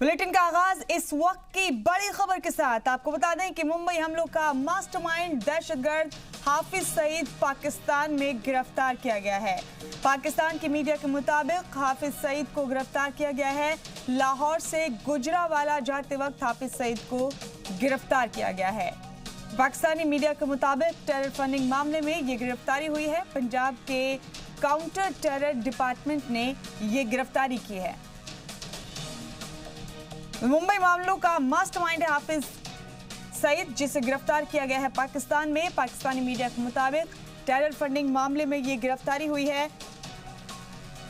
Bulletin का आगाज इस वक्त की बड़ी खबर के साथ। आपको बता दें कि मुंबई हमलों का मास्टरमाइंड दहशतगर्द हाफिज सईद पाकिस्तान में गिरफ्तार किया गया है। पाकिस्तान की मीडिया के मुताबिक हाफिज सईद को गिरफ्तार किया गया है। लाहौर से गुजरावाला जाते वक्त हाफिज सईद को गिरफ्तार किया गया है। पाकिस्तानी मीडिया के मुताबिक टेरर फंडिंग मामले में ये गिरफ्तारी हुई है। पंजाब के काउंटर टेरर डिपार्टमेंट ने ये गिरफ्तारी की है। मुंबई मामलों का मास्टरमाइंड है हाफिज सईद, जिसे गिरफ्तार किया गया है पाकिस्तान में। पाकिस्तानी मीडिया के मुताबिक टेरर फंडिंग मामले में ये गिरफ्तारी हुई है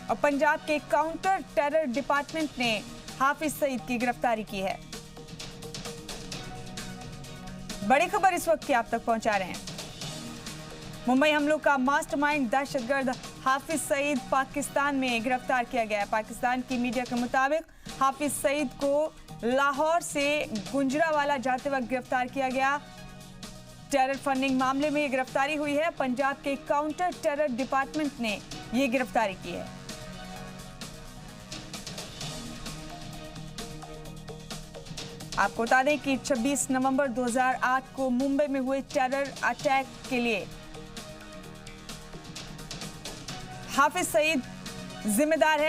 और पंजाब के काउंटर टेरर डिपार्टमेंट ने हाफिज सईद की गिरफ्तारी की है। बड़ी खबर इस वक्त की आप तक पहुंचा रहे हैं। मुंबई हमलों का मास्टरमाइंड दहशतगर्द हाफिज सईद पाकिस्तान में गिरफ्तार किया गया है। पाकिस्तान की मीडिया के मुताबिक हाफिज सईद को लाहौर से गुजरावाला जाते वक्त गिरफ्तार किया गया। टेरर फंडिंग मामले में ये गिरफ्तारी हुई है। पंजाब के काउंटर टेरर डिपार्टमेंट ने ये गिरफ्तारी की है। आपको बता दें कि 26 नवंबर 2008 को मुंबई में हुए टेरर अटैक के लिए हाफिज सईद जिम्मेदार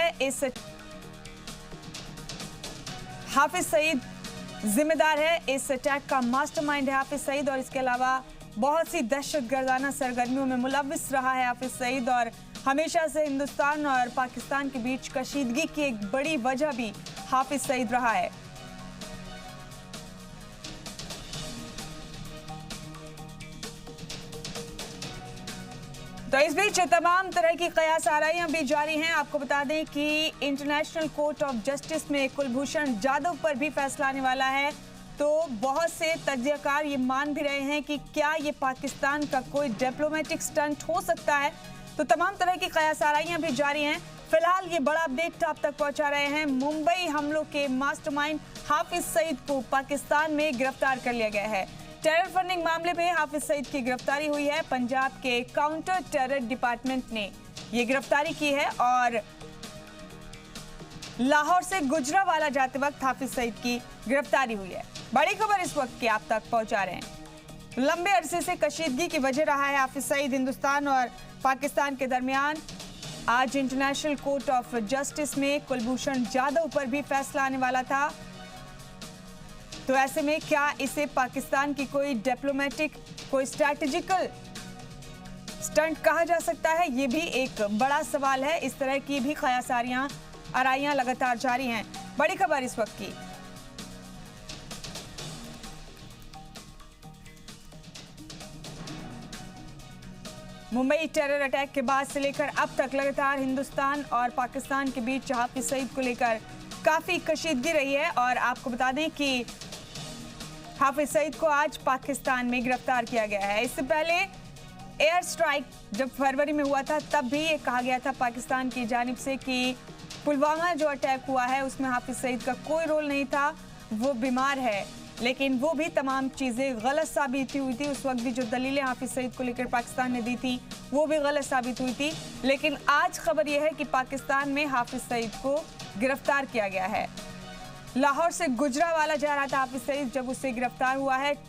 है। इस अटैक का मास्टरमाइंड है हाफिज सईद और इसके अलावा बहुत सी दहशतगर्दाना सरगर्मियों में मुलविस रहा है हाफिज सईद। और हमेशा से हिंदुस्तान और पाकिस्तान के बीच कशीदगी की एक बड़ी वजह भी हाफिज सईद रहा है। तो इस बीच तमाम तरह की कयास आराइयां भी जारी हैं। आपको बता दें कि इंटरनेशनल कोर्ट ऑफ जस्टिस में कुलभूषण जाधव पर भी फैसला आने वाला है। तो बहुत से तज्जियाकार ये मान भी रहे हैं कि क्या ये पाकिस्तान का कोई डिप्लोमेटिक स्टंट हो सकता है। तो तमाम तरह की कयास आराइयां भी जारी हैं। फिलहाल ये बड़ा अपडेट आप तक पहुंचा रहे हैं। मुंबई हमलों के मास्टरमाइंड हाफिज सईद को पाकिस्तान में गिरफ्तार कर लिया गया है। टेरर फंडिंग मामले में हाफिज सईद की गिरफ्तारी हुई है। पंजाब के काउंटर टेरर डिपार्टमेंट ने ये गिरफ्तारी की है और लाहौर से गुजरावाला जाते वक्त हाफिज सईद की गिरफ्तारी हुई है। बड़ी खबर इस वक्त की आप तक पहुंचा रहे हैं। लंबे अरसे से कशीदगी की वजह रहा है हाफिज सईद हिंदुस्तान और पाकिस्तान के दरमियान। आज इंटरनेशनल कोर्ट ऑफ जस्टिस में कुलभूषण जाधव पर भी फैसला आने वाला था। तो ऐसे में क्या इसे पाकिस्तान की कोई डिप्लोमेटिक, कोई स्ट्रैटेजिकल स्टंट कहा जा सकता है? ये भी एक बड़ा सवाल है। इस तरह की भी कयास आराइयां लगातार जारी हैं। बड़ी खबर इस वक्त की। मुंबई टेरर अटैक के बाद से लेकर अब तक लगातार हिंदुस्तान और पाकिस्तान के बीच हाफिज सईद को लेकर काफी कशीदगी रही है। और आपको बता दें कि हाफिज सईद को आज पाकिस्तान में गिरफ्तार किया गया है। इससे पहले एयर स्ट्राइक जब फरवरी में हुआ था तब भी ये कहा गया था पाकिस्तान की जानिब से कि पुलवामा जो अटैक हुआ है उसमें हाफिज सईद का कोई रोल नहीं था, वो बीमार है। लेकिन वो भी तमाम चीज़ें गलत साबित हुई थी। उस वक्त भी जो दलीलें हाफिज सईद को लेकर पाकिस्तान ने दी थी वो भी गलत साबित हुई थी। लेकिन आज खबर यह है कि पाकिस्तान में हाफिज सईद को गिरफ्तार किया गया है। लाहौर से गुजरावाला जा रहा था हाफिज सईद जब उससे गिरफ्तार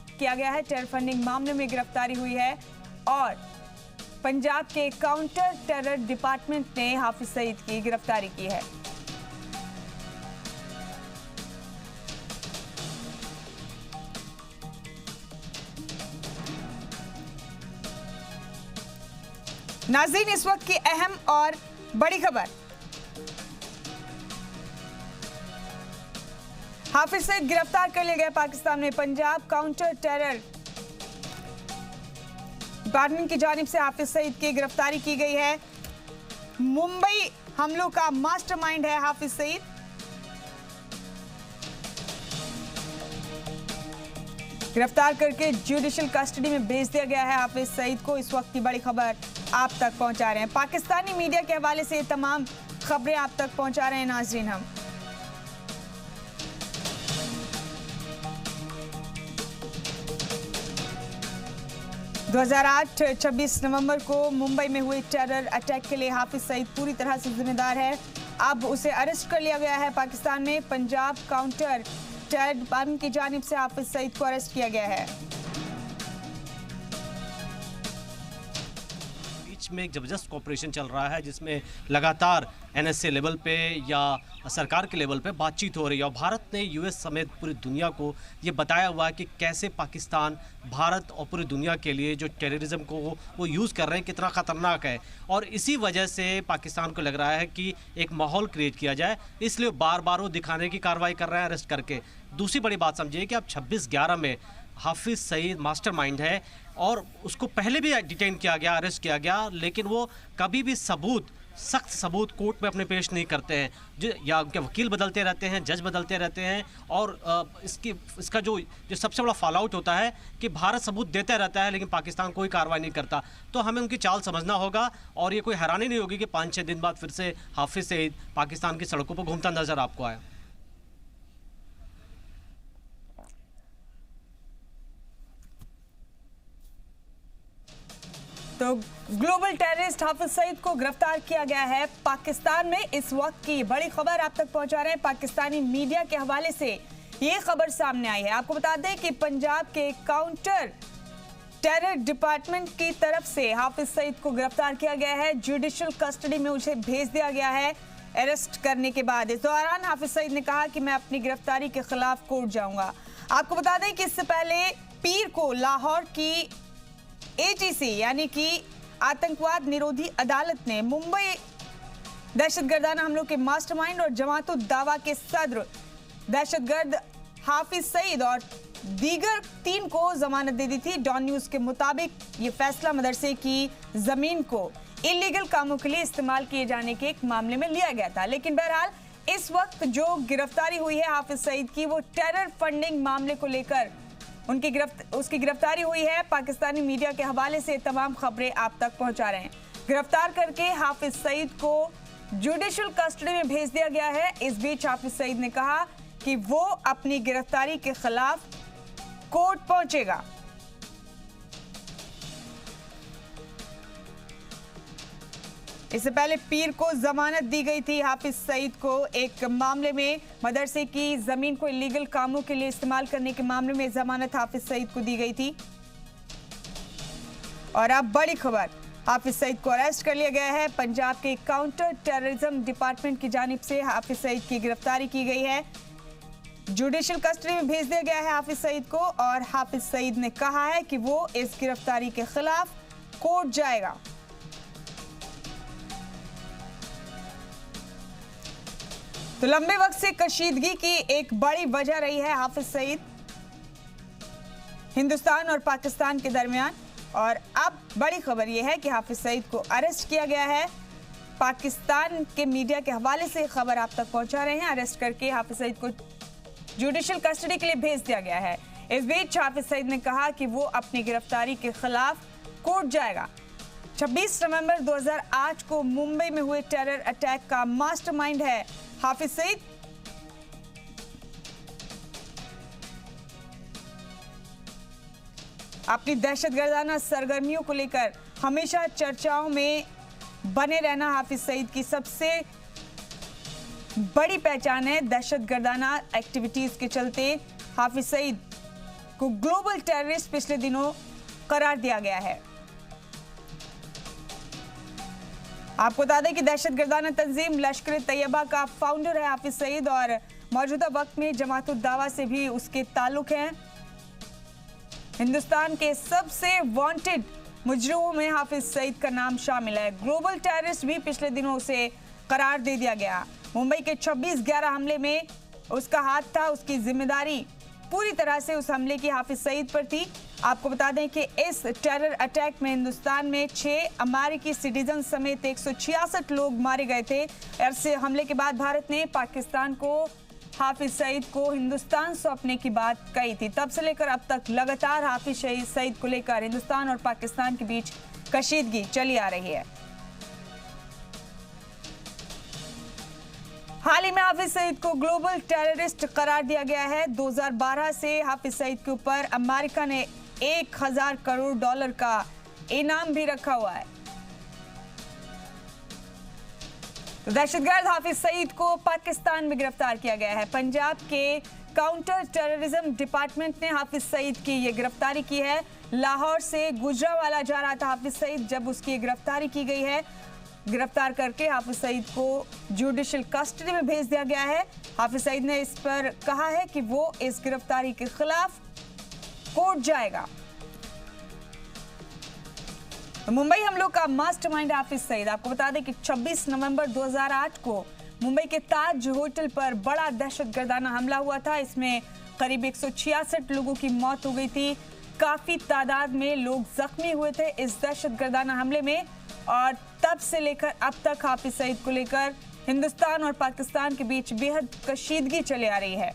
किया गया है। टेरर फंडिंग मामले में गिरफ्तारी हुई है और पंजाब के काउंटर टेरर डिपार्टमेंट ने हाफिज सईद की गिरफ्तारी की है। नाज़रीन, इस वक्त की अहम और बड़ी खबर। हाफिज सईद गिरफ्तार कर लिए गए पाकिस्तान में। पंजाब काउंटर टेरर डिपार्टमेंट की जानिब से हाफिज सईद की गिरफ्तारी की गई है। मुंबई हमलों का मास्टरमाइंड है हाफिज सईद। गिरफ्तार करके जुडिशियल कस्टडी में भेज दिया गया है हाफिज सईद को। इस वक्त की बड़ी खबर आप तक पहुंचा रहे हैं। पाकिस्तानी मीडिया के हवाले से तमाम खबरें आप तक पहुंचा रहे हैं नाज़रीन हम। 2008 26 नवंबर को मुंबई में हुए टेरर अटैक के लिए हाफिज सईद पूरी तरह से जिम्मेदार है। अब उसे अरेस्ट कर लिया गया है। पाकिस्तान में पंजाब काउंटर टेरर डिपार्टमेंट की जानिब से हाफिज सईद को अरेस्ट किया गया है। में एक जबरदस्त कॉपरेशन चल रहा है जिसमें लगातार एनएसए लेवल पे या सरकार के लेवल पे बातचीत हो रही है और भारत ने यूएस समेत पूरी दुनिया को ये बताया हुआ है कि कैसे पाकिस्तान भारत और पूरी दुनिया के लिए जो टेररिज्म को वो यूज़ कर रहे हैं कितना ख़तरनाक है। और इसी वजह से पाकिस्तान को लग रहा है कि एक माहौल क्रिएट किया जाए, इसलिए बार बार वो दिखाने की कार्रवाई कर रहे हैं अरेस्ट करके। दूसरी बड़ी बात समझिए कि अब 26/11 में हाफिज सईद मास्टरमाइंड है और उसको पहले भी डिटेन किया गया, अरेस्ट किया गया, लेकिन वो कभी भी सख्त सबूत कोर्ट में अपने पेश नहीं करते हैं, या उनके वकील बदलते रहते हैं, जज बदलते रहते हैं। और इसका जो सबसे बड़ा फॉल आउट होता है कि भारत सबूत देता रहता है लेकिन पाकिस्तान कोई कार्रवाई नहीं करता। तो हमें उनकी चाल समझना होगा और ये कोई हैरानी नहीं होगी कि 5-6 दिन बाद फिर से हाफिज सईद पाकिस्तान की सड़कों पर घूमता नजर आपको आए। तो ग्लोबल टेररिस्ट हाफिज सईद को गिरफ्तार किया गया है पाकिस्तान में। इस वक्त की बड़ी खबर आप तक पहुंचा रहे हैं, पाकिस्तानी मीडिया के हवाले से ये खबर सामने आई है। आपको बता दें कि पंजाब के काउंटर टेरर डिपार्टमेंट की तरफ से हाफिज सईद को गिरफ्तार किया गया है। जुडिशियल कस्टडी में उसे भेज दिया गया है अरेस्ट करने के बाद। इस दौरान हाफिज सईद ने कहा कि मैं अपनी गिरफ्तारी के खिलाफ कोर्ट जाऊंगा। आपको बता दें कि इससे पहले पीर को लाहौर की ATC यानी कि आतंकवाद निरोधी अदालत ने मुंबई दहशतगर्दाना हमलों के मास्टरमाइंड और जमातुल दावा के सदर दहशतगर्द हाफिज सईद और दीगर 3 को जमानत दे दी थी। डॉन न्यूज के मुताबिक ये फैसला मदरसे की जमीन को इलीगल कामों के लिए इस्तेमाल किए जाने के एक मामले में लिया गया था। लेकिन बहरहाल इस वक्त जो गिरफ्तारी हुई है हाफिज सईद की, वो टेरर फंडिंग मामले को लेकर उसकी गिरफ्तारी हुई है। पाकिस्तानी मीडिया के हवाले से तमाम खबरें आप तक पहुंचा रहे हैं। गिरफ्तार करके हाफिज सईद को जुडिशियल कस्टडी में भेज दिया गया है। इस बीच हाफिज सईद ने कहा कि वो अपनी गिरफ्तारी के खिलाफ कोर्ट पहुंचेगा। इससे पहले पीर को जमानत दी गई थी। हाफिज सईद को एक मामले में मदरसे की जमीन को इलीगल कामों के लिए इस्तेमाल करने के मामले में जमानत हाफिज सईद को दी गई थी। और अब बड़ी खबर, हाफिज सईद को अरेस्ट कर लिया गया है। पंजाब के काउंटर टेररिज्म डिपार्टमेंट की जानिब से हाफिज सईद की गिरफ्तारी की गई है। जुडिशियल कस्टडी में भेज दिया गया है हाफिज सईद को और हाफिज सईद ने कहा है कि वो इस गिरफ्तारी के खिलाफ कोर्ट जाएगा। तो लंबे वक्त से कशीदगी की एक बड़ी वजह रही है हाफिज सईद हिंदुस्तान और पाकिस्तान के दरमियान, और अब बड़ी खबर यह है कि हाफिज सईद को अरेस्ट किया गया है। पाकिस्तान के मीडिया के हवाले से खबर आप तक पहुंचा रहे हैं। अरेस्ट करके हाफिज सईद को जुडिशियल कस्टडी के लिए भेज दिया गया है। इस बीच हाफिज सईद ने कहा कि वो अपनी गिरफ्तारी के खिलाफ कोर्ट जाएगा। 26 नवंबर 2008 को मुंबई में हुए टेरर अटैक का मास्टरमाइंड है हाफिज सईद। अपनी दहशतगर्दाना सरगर्मियों को लेकर हमेशा चर्चाओं में बने रहना हाफिज सईद की सबसे बड़ी पहचान है। दहशतगर्दाना एक्टिविटीज के चलते हाफिज सईद को ग्लोबल टेररिस्ट पिछले दिनों करार दिया गया है। आपको बता दें कि दहशतगर्दाना तंजीम लश्कर तैयबा का फाउंडर है हाफिज सईद और मौजूदा वक्त में जमातुल दावा से भी उसके ताल्लुक हैं। हिंदुस्तान के सबसे वांटेड मुजरिमों में हाफिज सईद का नाम शामिल है। ग्लोबल टेररिस्ट भी पिछले दिनों उसे करार दे दिया गया। मुंबई के 26/11 हमले में उसका हाथ था। उसकी जिम्मेदारी पूरी तरह से उस हमले की हाफिज सईद पर थी। आपको बता दें कि इस टेरर अटैक में हिंदुस्तान में 6 अमेरिकी सिटीजन समेत 166 लोग मारे गए थे। ऐसे हमले के बाद भारत ने पाकिस्तान को हाफिज सईद को हिंदुस्तान सौंपने की बात कही थी। तब से लेकर अब तक लगातार हाफिज सईद को लेकर हिंदुस्तान और पाकिस्तान के बीच कशीदगी चली आ रही है। हाल ही में हाफिज सईद को ग्लोबल टेररिस्ट करार दिया गया है। 2012 से हाफिज सईद के ऊपर अमेरिका ने $1000 करोड़ का इनाम भी रखा हुआ है। तो दहशतगर्द हाफिज सईद को पाकिस्तान में गिरफ्तार किया गया है। पंजाब के काउंटर टेररिज्म डिपार्टमेंट ने हाफिज सईद की ये गिरफ्तारी की है। लाहौर से गुजरावाला जा रहा था हाफिज सईद जब उसकी गिरफ्तारी की गई है। गिरफ्तार करके हाफिज सईद को जुडिशियल कस्टडी में भेज दिया गया है। हाफिज सईद ने इस पर कहा है कि वो इस गिरफ्तारी के खिलाफ कोर्ट जाएगा। तो मुंबई हमलों का मास्टरमाइंड हाफिज सईद। आपको बता दें कि 26 नवंबर 2008 को मुंबई के ताज होटल पर बड़ा दहशतगर्दाना हमला हुआ था। इसमें करीब 166 लोगों की मौत हो गई थी। काफी तादाद में लोग जख्मी हुए थे इस दहशतगर्दाना हमले में, और तब से लेकर अब तक हाफिज सईद को लेकर हिंदुस्तान और पाकिस्तान के बीच बेहद कशीदगी चली आ रही है।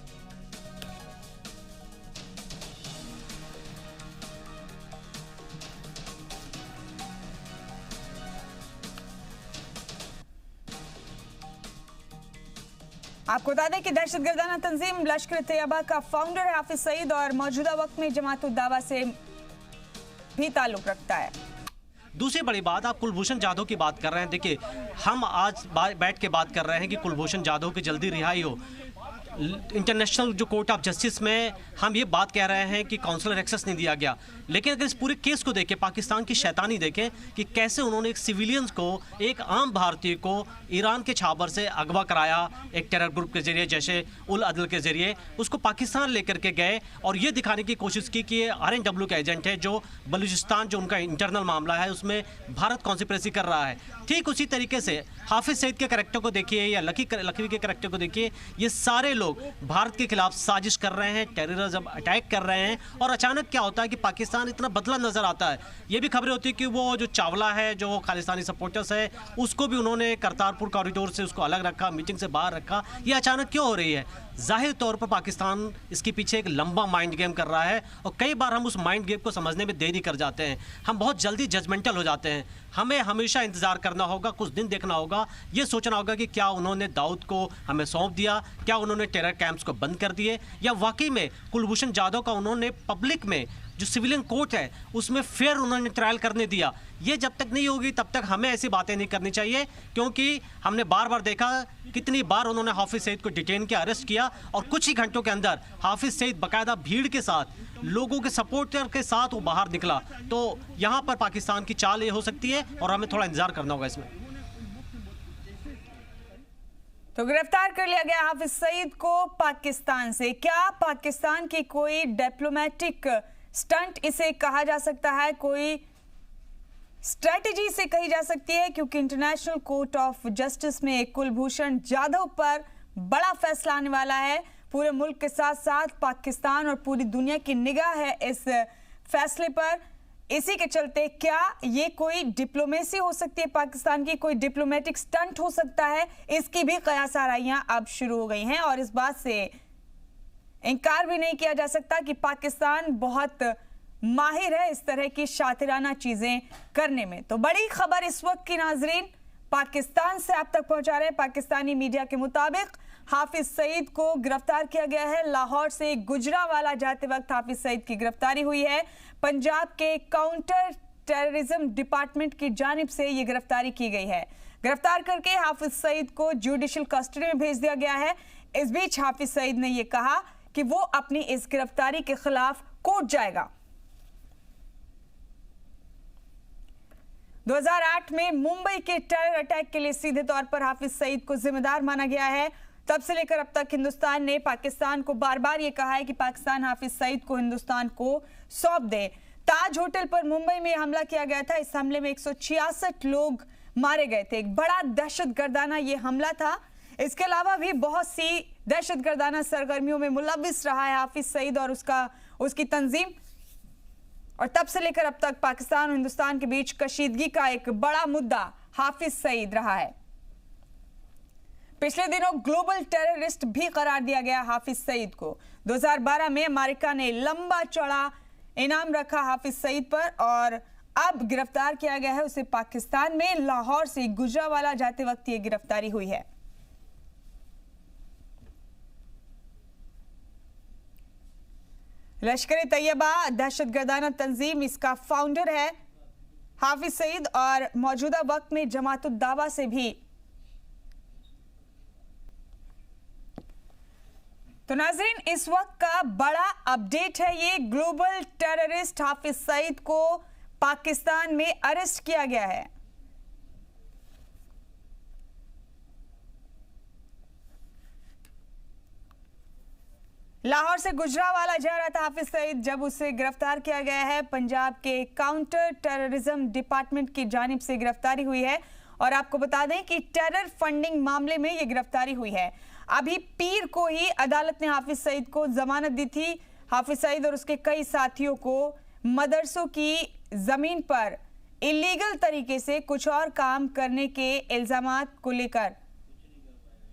आपको बता दें कि दहशतगर्दाना तंजीम लश्कर-ए-तैयबा का फाउंडर है हाफिज सईद और मौजूदा वक्त में जमात-उद-दावा से भी ताल्लुक रखता है। दूसरी बड़ी बात, आप कुलभूषण जाधव की बात कर रहे हैं। देखिए, हम आज बैठ के बात कर रहे हैं कि कुलभूषण जाधव की जल्दी रिहाई हो। इंटरनेशनल जो कोर्ट ऑफ जस्टिस में हम ये बात कह रहे हैं कि काउंसलर एक्सेस नहीं दिया गया, लेकिन अगर इस पूरे केस को देखें, पाकिस्तान की शैतानी देखें कि कैसे उन्होंने एक सिविलियंस को, एक आम भारतीय को ईरान के छाबर से अगवा कराया एक टेरर ग्रुप के जरिए, जैसे उल अदल के जरिए उसको पाकिस्तान लेकर के गए और ये दिखाने की कोशिश की कि ये RNW का एजेंट है, जो बलूचिस्तान जो उनका इंटरनल मामला है उसमें भारत कॉन्स्पिरेसी कर रहा है। ठीक उसी तरीके से हाफिज सईद के कैरेक्टर को देखिए या लखवी के कैरेक्टर को देखिए, ये सारे लोग भारत के खिलाफ साजिश कर रहे हैं, टेररिज्म अटैक कर रहे हैं। और अचानक क्या होता है कि पाकिस्तान इतना बदला नजर आता है। ये भी खबरें होती है कि वो जो चावला है, जो खालिस्तानी सपोर्टर्स है, उसको भी उन्होंने करतारपुर कॉरिडोर से उसको अलग रखा, मीटिंग से बाहर रखा। ये अचानक क्यों हो रही है? जाहिर तौर पर पाकिस्तान इसके पीछे एक लंबा माइंड गेम कर रहा है और कई बार हम उस माइंड गेम को समझने में देरी कर जाते हैं। हम बहुत जल्दी जजमेंटल हो जाते हैं। हमें हमेशा इंतजार करना होगा, कुछ दिन देखना होगा, ये सोचना होगा कि क्या उन्होंने दाऊद को हमें सौंप दिया, क्या उन्होंने टेरर कैंप्स को बंद कर दिए, या वाकई में कुलभूषण जाधव का उन्होंने पब्लिक में जो सिविलियन कोर्ट है उसमें फेयर उन्होंने ट्रायल करने दिया। ये जब तक नहीं होगी तब तक हमें ऐसी बातें नहीं करनी चाहिए, क्योंकि हमने बार बार देखा कितनी बार उन्होंने हाफिज सईद को डिटेन किया, अरेस्ट किया, और कुछ ही घंटों के अंदर हाफिज सईद बाकायदा भीड़ के साथ, लोगों के सपोर्टर के साथ वो बाहर निकला। तो यहाँ पर पाकिस्तान की चाल ये हो सकती है और हमें थोड़ा इंतजार करना होगा इसमें। तो गिरफ्तार कर लिया गया हाफिज सईद को पाकिस्तान से। क्या पाकिस्तान की कोई डिप्लोमेटिक स्टंट इसे कहा जा सकता है, कोई स्ट्रेटेजी से कही जा सकती है, क्योंकि इंटरनेशनल कोर्ट ऑफ जस्टिस में कुलभूषण जाधव पर बड़ा फैसला आने वाला है। पूरे मुल्क के साथ साथ पाकिस्तान और पूरी दुनिया की निगाह है इस फैसले पर। इसी के चलते क्या ये कोई डिप्लोमेसी हो सकती है पाकिस्तान की, कोई डिप्लोमेटिक स्टंट हो सकता है, इसकी भी कयास-आराइयां अब शुरू हो गई हैं। और इस बात से इनकार भी नहीं किया जा सकता कि पाकिस्तान बहुत माहिर है इस तरह की शातिराना चीजें करने में। तो बड़ी खबर इस वक्त की नाजरीन पाकिस्तान से आप तक पहुंचा रहे हैं। पाकिस्तानी मीडिया के मुताबिक हाफिज सईद को गिरफ्तार किया गया है। लाहौर से गुजरावाला जाते वक्त हाफिज सईद की गिरफ्तारी हुई है। पंजाब के काउंटर टेररिज्म डिपार्टमेंट की जानिब से यह गिरफ्तारी की गई है। गिरफ्तार करके हाफिज सईद को जुडिशियल कस्टडी में भेज दिया गया है। इस बीच हाफिज सईद ने यह कहा कि वो अपनी इस गिरफ्तारी के खिलाफ कोर्ट जाएगा। 2008 में मुंबई के टेरर अटैक के लिए सीधे तौर पर हाफिज सईद को जिम्मेदार माना गया है। तब से लेकर अब तक हिंदुस्तान ने पाकिस्तान को बार बार यह कहा है कि पाकिस्तान हाफिज सईद को हिंदुस्तान को सौंप दे। ताज होटल पर मुंबई में हमला किया गया था। इस हमले में 166 लोग मारे गए थे। एक बड़ा दहशतगर्दाना यह हमला था। इसके अलावा भी बहुत सी दहशतगर्दाना सरगर्मियों में मुलविस रहा है हाफिज सईद और उसकी तंजीम। और तब से लेकर अब तक पाकिस्तान और हिंदुस्तान के बीच कशीदगी का एक बड़ा मुद्दा हाफिज सईद रहा है। पिछले दिनों ग्लोबल टेररिस्ट भी करार दिया गया हाफिज सईद को। 2012 में अमेरिका ने लंबा चौड़ा इनाम रखा हाफिज सईद पर और अब गिरफ्तार किया गया है उसे पाकिस्तान में। लाहौर से गुजरावाला जाते वक्त ये गिरफ्तारी हुई है। लश्कर-ए-तैयबा दहशतगर्दाना तंजीम, इसका फाउंडर है हाफिज सईद और मौजूदा वक्त में जमात-उद-दावा से भी तो नाजरीन, इस वक्त का बड़ा अपडेट है ये, ग्लोबल टेररिस्ट हाफिज सईद को पाकिस्तान में अरेस्ट किया गया है। लाहौर से गुजरावाला जा रहा था हाफिज सईद जब उसे गिरफ्तार किया गया है। पंजाब के काउंटर टेररिज्म डिपार्टमेंट की जानिब से गिरफ्तारी हुई है और आपको बता दें कि टेरर फंडिंग मामले में यह गिरफ्तारी हुई है। अभी पीर को ही अदालत ने हाफिज सईद को जमानत दी थी। हाफिज सईद और उसके कई साथियों को मदरसों की जमीन पर इलीगल तरीके से कुछ और काम करने के इल्जामात को लेकर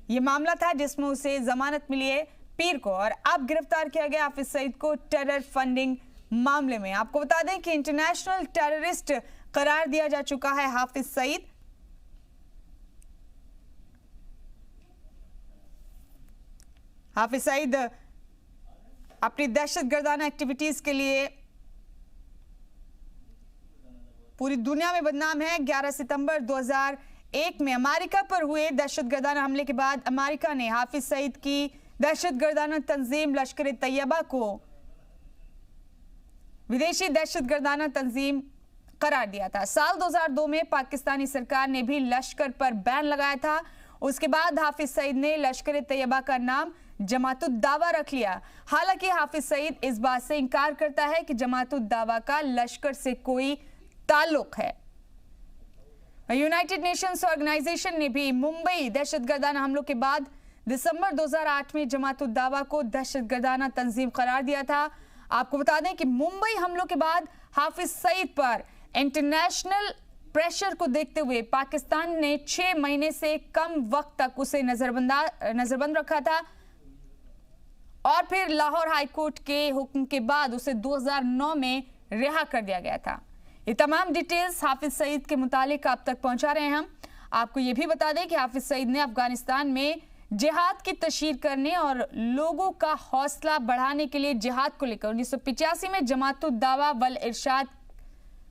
यह मामला था जिसमें उसे जमानत मिली है पीर को, और अब गिरफ्तार किया गया हाफिज सईद को टेरर फंडिंग मामले में। आपको बता दें कि इंटरनेशनल टेररिस्ट करार दिया जा चुका है हाफिज सईद। हाफिज सईद अपनी दहशतगर्दाना एक्टिविटीज के लिए पूरी दुनिया में बदनाम है। 11 सितंबर 2001 में अमेरिका पर हुए दहशतगर्दाना हमले के बाद अमेरिका ने हाफिज सईद की दहशतगर्दाना तंजीम लश्कर तैयबा को विदेशी दहशतगर्दाना तंजीम करार दिया था। साल 2002 में पाकिस्तानी सरकार ने भी लश्कर पर बैन लगाया था। उसके बाद हाफिज सईद ने लश्कर तैयबा का नाम जमातुद दावा रख लिया। हालांकि हाफिज सईद इस बात से इनकार करता है कि जमातुद दावा का लश्कर से कोई ताल्लुक है। यूनाइटेड नेशंस ऑर्गेनाइजेशन ने भी मुंबई दहशतगर्दाना हमलों के बाद दिसंबर 2008 में जमातुद दावा को दहशतगर्दाना तंजीम करार दिया था। आपको बता दें कि मुंबई हमलों के बाद हाफिज सईद पर इंटरनेशनल प्रेशर को देखते हुए पाकिस्तान ने 6 महीने से कम वक्त तक उसे नजरबंद रखा था और फिर लाहौर हाईकोर्ट के हुक्म के बाद उसे 2009 में रिहा कर दिया गया था। ये तमाम डिटेल्स हाफिज सईद के मुतालिक आप तक पहुंचा रहे हैं हम। आपको ये भी बता दें कि हाफिज सईद ने अफगानिस्तान में जिहाद की तशहीर करने और लोगों का हौसला बढ़ाने के लिए जिहाद को लेकर 1985 में जमातुद दावा वल इरशाद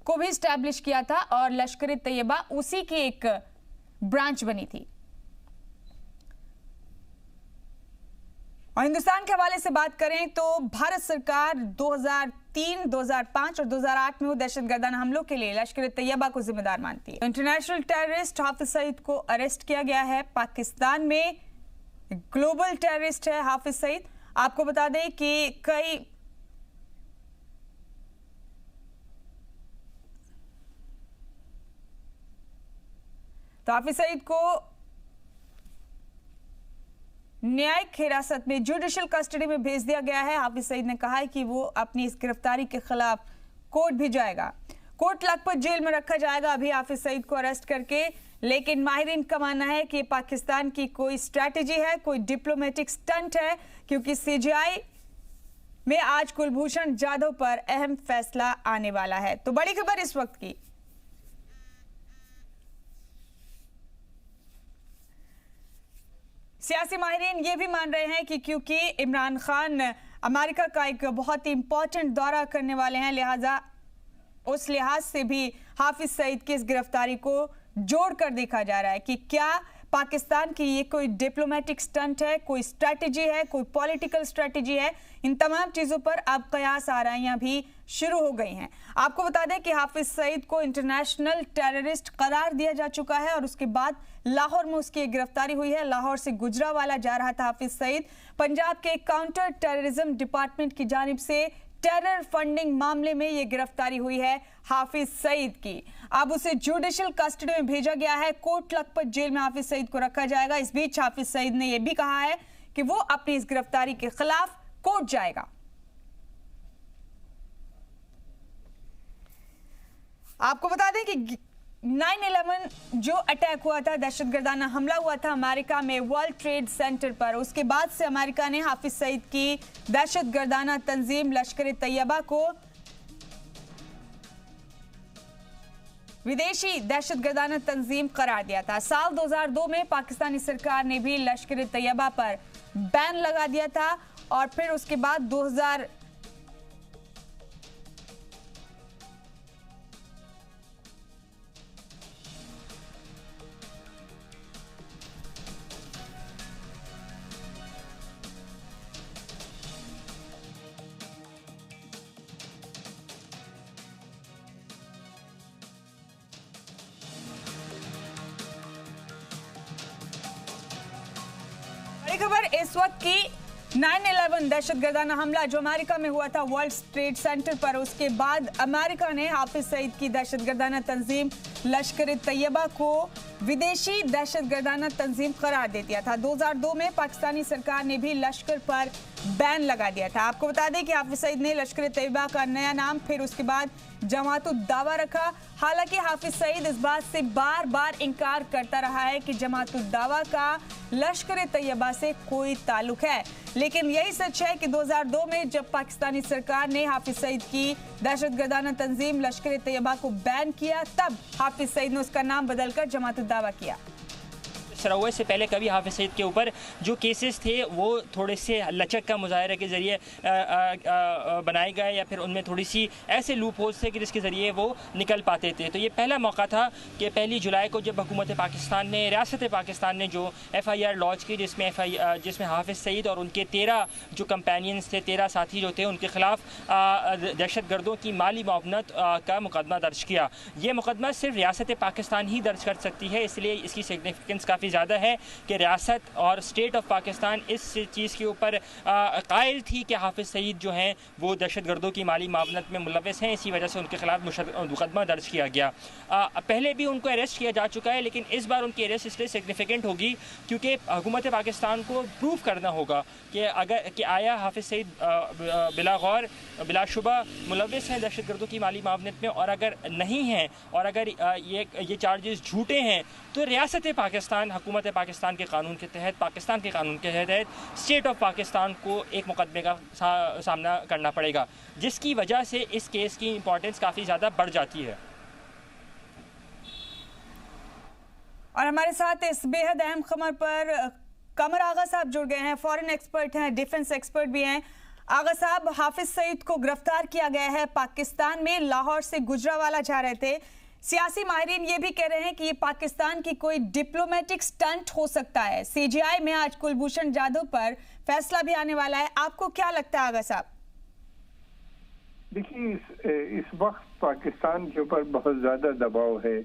को भी स्टैब्लिश किया था और लश्कर तैयबा उसी की एक ब्रांच बनी थी। और हिंदुस्तान के हवाले से बात करें तो भारत सरकार 2003, 2005 और 2008 में वो दहशतगर्दाना हमलों के लिए लश्कर तैयबा को जिम्मेदार मानती है। इंटरनेशनल टेररिस्ट हाफिज सईद को अरेस्ट किया गया है पाकिस्तान में। ग्लोबल टेररिस्ट है हाफिज सईद। आपको बता दें कि हाफिज सईद को न्यायिक हिरासत में जुडिशियल कस्टडी में भेज दिया गया है। हाफिज सईद ने कहा है कि वो अपनी इस गिरफ्तारी के खिलाफ कोर्ट भी जाएगा। कोर्ट लखपत जेल में रखा जाएगा अभी हाफिज सईद को अरेस्ट करके, लेकिन माहिरीन का मानना है कि पाकिस्तान की कोई स्ट्रैटेजी है, कोई डिप्लोमेटिक स्टंट है, क्योंकि सीजीआई में आज कुलभूषण जाधव पर अहम फैसला आने वाला है। तो बड़ी खबर इस वक्त की। सियासी माहिरीन ये भी मान रहे हैं कि क्योंकि इमरान खान अमेरिका का एक बहुत ही इंपॉर्टेंट दौरा करने वाले हैं, लिहाजा उस लिहाज से भी हाफिज सईद की इस गिरफ्तारी को जोड़कर देखा जा रहा है कि क्या पाकिस्तान की ये कोई डिप्लोमेटिक स्टंट है, कोई स्ट्रैटेजी है, कोई पॉलिटिकल स्ट्रैटेजी है। इन तमाम चीजों पर अब कयास आराइयां भी शुरू हो गई हैं। आपको बता दें कि हाफिज सईद को इंटरनेशनल टेररिस्ट करार दिया जा चुका है और उसके बाद लाहौर में उसकी गिरफ्तारी हुई है। लाहौर से गुजरावाला जा रहा था हाफिज सईद। पंजाब के काउंटर टेररिज्म डिपार्टमेंट की जानिब से टेरर फंडिंग मामले में यह गिरफ्तारी हुई है हाफिज सईद की। अब उसे जुडिशियल कस्टडी में भेजा गया है। कोट लखपत जेल में हाफिज सईद को रखा जाएगा। इस बीच हाफिज सईद ने यह भी कहा है कि वो अपनी इस गिरफ्तारी के खिलाफ कोर्ट जाएगा। आपको बता दें कि 9/11 जो अटैक हुआ था, दहशतगर्दाना हमला हुआ था अमेरिका में वर्ल्ड ट्रेड सेंटर पर, उसके बाद से अमेरिका ने हाफिज सईद की दहशतगर्दाना तंजीम लश्कर तैयबा को विदेशी दहशतगर्दाना तंजीम करार दिया था। साल 2002 में पाकिस्तानी सरकार ने भी लश्कर तैयबा पर बैन लगा दिया था और फिर उसके बाद 2000 इस वक्त की 9/11 दहशतगर्दाना हमला जो अमेरिका में हुआ था वर्ल्ड ट्रेड सेंटर पर, उसके बाद अमेरिका ने हाफिज सईद की दहशतगर्दाना तंजीम लश्कर-ए-तैयबा को विदेशी दहशतगर्दाना तंजीम करार दे दिया था। 2002 में पाकिस्तानी सरकार ने भी लश्कर पर बैन लगा दिया था। आपको बता दें कि हाफिज सईद ने लश्कर-ए-तैयबा का नया नाम फिर उसके बाद जमात-उद-दावा रखा। हालांकि हाफिज सईद इस बात से बार बार इनकार करता रहा है कि जमात-उद-दावा का लश्कर-ए-तैयबा से कोई ताल्लुक है, लेकिन यही सच है कि 2002 में जब पाकिस्तानी सरकार ने हाफिज सईद की दहशतगर्दाना तंजीम लश्कर-ए-तैयबा को बैन किया, तब हाफिज सईद ने उसका नाम बदलकर जमात-उद-दावा किया। सराउए से पहले कभी हाफिज सईद के ऊपर जो केसेस थे वो थोड़े से लचक का मुजाहरा के ज़रिए बनाए गए या फिर उनमें थोड़ी सी ऐसे लूप होल्स थे कि जिसके ज़रिए वो निकल पाते थे। तो ये पहला मौका था कि 1 जुलाई को जब हुकूमत पाकिस्तान ने, रियासत पाकिस्तान ने जो FIR लॉन्च की, जिसमें हाफिज सईद और उनके 13 जो कंपेनियंस थे, 13 साथी जो थे, उनके खिलाफ दहशत गर्दों की माली मुआवनत का मुकदमा दर्ज किया। ये मुकदमा सिर्फ रियासत पाकिस्तान ही दर्ज कर सकती है, इसलिए इसकी सिग्निफिकेंस काफ़ी ज़्यादा है कि रियासत और स्टेट ऑफ पाकिस्तान इस चीज़ के ऊपर कायल थी कि हाफिज सईद जो हैं वो दहशत गर्दों की माली मावनत में मुलव्वस हैं। इसी वजह से उनके खिलाफ मुकदमा दर्ज किया गया। पहले भी उनको अरेस्ट किया जा चुका है, लेकिन इस बार उनकी अरेस्ट इसलिए सिग्निफिकेंट होगी क्योंकि हुकूमत पाकिस्तान को प्रूव करना होगा कि आया हाफिज सईद बिलागौर बिलाशुबा मुलव्वस हैं दहशत गर्दों की माली मावनत में, और अगर नहीं हैं और अगर ये चार्जेस झूठे हैं तो रियासत पाकिस्तान, हुकूमत पाकिस्तान के कानून के तहत, पाकिस्तान के कानून के तहत स्टेट ऑफ पाकिस्तान को एक मुकदमे का सामना करना पड़ेगा, जिसकी वजह से इस केस की इंपॉर्टेंस काफ़ी ज़्यादा बढ़ जाती है। और हमारे साथ इस बेहद अहम खबर पर कमर आगा साहब जुड़ गए हैं, फॉरेन एक्सपर्ट हैं, डिफेंस एक्सपर्ट भी हैं। आगा साहब, हाफिज सईद को गिरफ्तार किया गया है पाकिस्तान में, लाहौर से गुजरावाला जा रहे थे। सियासी माहिरीन ये भी कह रहे हैं कि ये पाकिस्तान की कोई डिप्लोमेटिक स्टंट हो सकता है। CGI में आज कुलभूषण जाधव पर फैसला भी आने वाला है। आपको क्या लगता है आगा साहब? देखिए, इस वक्त पाकिस्तान के ऊपर बहुत ज्यादा दबाव है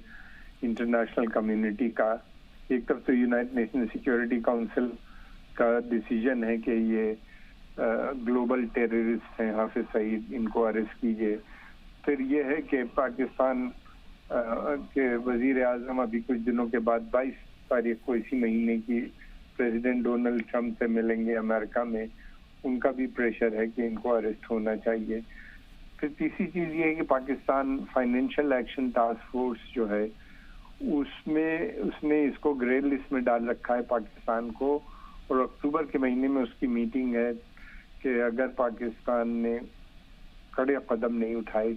इंटरनेशनल कम्युनिटी का। एक तरफ तो यूनाइटेड नेशन सिक्योरिटी काउंसिल का डिसीजन है कि ये ग्लोबल टेररिस्ट हैं हाफिज सईद, इनको अरेस्ट कीजिए। फिर ये है कि पाकिस्तान के वजीर आजम अभी कुछ दिनों के बाद 22 तारीख को इसी महीने की प्रेसिडेंट डोनाल्ड ट्रंप से मिलेंगे अमेरिका में, उनका भी प्रेशर है कि इनको अरेस्ट होना चाहिए। फिर तीसरी चीज ये है कि Pakistan financial action task force जो है उसने इसको ग्रे लिस्ट में डाल रखा है पाकिस्तान को, और अक्टूबर के महीने में उसकी मीटिंग है कि अगर पाकिस्तान ने कड़े कदम नहीं उठाए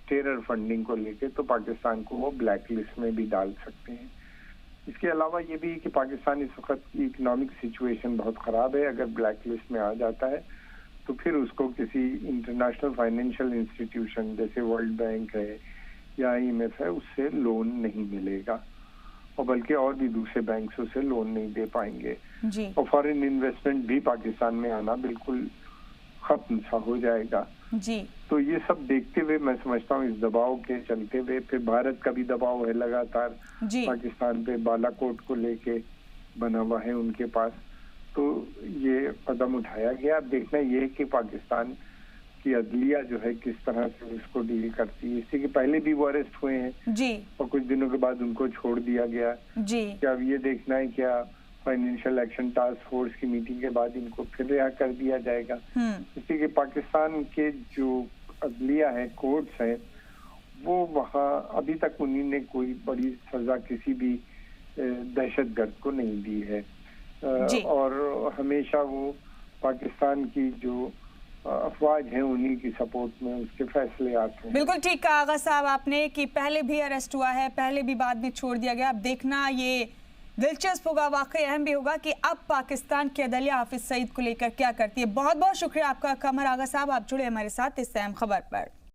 टेरर फंडिंग को लेके तो पाकिस्तान को वो ब्लैक लिस्ट में भी डाल सकते हैं। इसके अलावा ये भी कि पाकिस्तान इस वक्त की इकोनॉमिक सिचुएशन बहुत ख़राब है। अगर ब्लैक लिस्ट में आ जाता है तो फिर उसको किसी इंटरनेशनल फाइनेंशियल इंस्टीट्यूशन जैसे वर्ल्ड बैंक है या IMF है उससे लोन नहीं मिलेगा, और बल्कि और भी दूसरे बैंक उसे लोन नहीं दे पाएंगे जी। और फॉरेन इन्वेस्टमेंट भी पाकिस्तान में आना बिल्कुल खत्म सा हो जाएगा जी। तो ये सब देखते हुए मैं समझता हूँ इस दबाव के चलते हुए, फिर भारत का भी दबाव है लगातार पाकिस्तान पे, बालाकोट को लेके बना हुआ है उनके पास, तो ये कदम उठाया गया। अब देखना ये है कि पाकिस्तान की अदलिया जो है किस तरह से इसको डील करती है। इससे कि पहले भी वो अरेस्ट हुए हैं जी, और कुछ दिनों के बाद उनको छोड़ दिया गया जी। क्या अब ये देखना है क्या फाइनेंशियल एक्शन टास्क फोर्स की मीटिंग के बाद इनको फिर रिहा कर दिया जाएगा। इसलिए कि पाकिस्तान के जो अदलिया है, कोर्ट्स हैं, वो वहाँ अभी तक उन्हीं ने कोई बड़ी सजा किसी भी दहशतगर्द को नहीं दी है, और हमेशा वो पाकिस्तान की जो अफवाज हैं उन्हीं की सपोर्ट में उसके फैसले आते हैं। बिल्कुल ठीक कहा आगा साहब आपने कि पहले भी अरेस्ट हुआ है, पहले भी बाद में छोड़ दिया गया। अब देखना ये दिलचस्प होगा, वाकई अहम भी होगा कि अब पाकिस्तान की अदलिया हाफिज सईद को लेकर क्या करती है। बहुत बहुत शुक्रिया आपका कमर आगा साहब, आप जुड़े हमारे साथ इस अहम खबर पर।